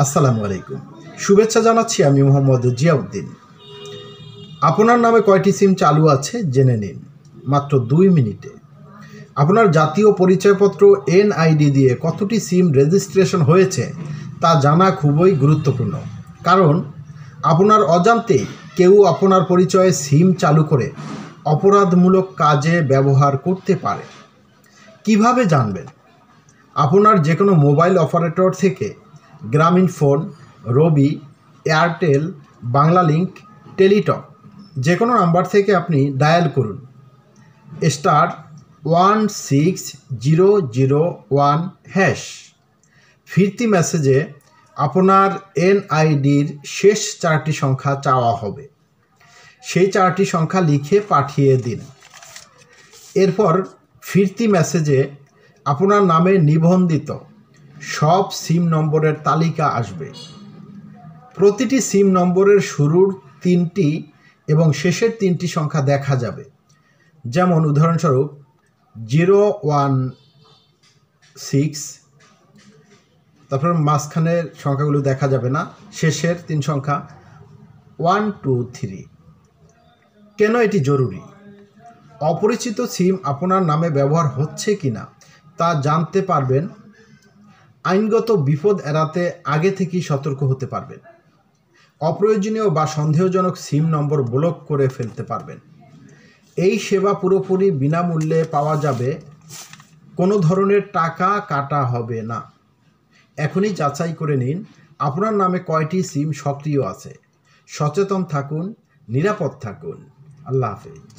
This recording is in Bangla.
আসসালামু আলাইকুম। শুভেচ্ছা জানাচ্ছি আমি মোহাম্মদ জিয়াউদ্দিন। আপনার নামে কয়টি সিম চালু আছে জেনে নিন মাত্র 2 মিনিটে। আপনার জাতীয় পরিচয়পত্র এনআইডি দিয়ে কতটি সিম রেজিস্ট্রেশন হয়েছে তা জানা খুবই গুরুত্বপূর্ণ, কারণ আপনার অজান্তেই কেউ আপনার পরিচয়ে সিম চালু করে অপরাধমূলক কাজে ব্যবহার করতে পারে। কিভাবে জানবেন? আপনার যে কোনো মোবাইল অপারেটর থেকে গ্রামীণ ফোন, রবি, এয়ারটেল, বাংলালিংক, টেলিটক যে কোনো নাম্বার থেকে আপনি ডায়াল করুন *16001#। ফিরতি মেসেজে আপনার এনআইডির শেষ 4টি সংখ্যা চাওয়া হবে। সেই 4টি সংখ্যা লিখে পাঠিয়ে দিন। এরপর ফিরতি মেসেজে আপনার নামে নিবন্ধিত সব সিম নম্বরের তালিকা আসবে। প্রতিটি সিম নম্বরের শুরুর 3টি এবং শেষের 3টি সংখ্যা দেখা যাবে। যেমন উদাহরণস্বরূপ 016, তারপর মাঝখানের সংখ্যাগুলো দেখা যাবে না, শেষের 3 সংখ্যা 123। কেন এটি জরুরি? অপরিচিত সিম আপনার নামে ব্যবহার হচ্ছে কিনা তা জানতে পারবেন। আইনগত বিপদ এড়াতে আগে থেকেই সতর্ক হতে পারবেন। অপ্রয়োজনীয় বা সন্দেহজনক সিম নম্বর ব্লক করে ফেলতে পারবেন। এই সেবা পুরোপুরি বিনামূল্যে পাওয়া যাবে, কোনো ধরনের টাকা কাটা হবে না। এখনই যাচাই করে নিন আপনার নামে কয়টি সিম সক্রিয় আছে। সচেতন থাকুন, নিরাপদ থাকুন। আল্লাহ হাফেজ।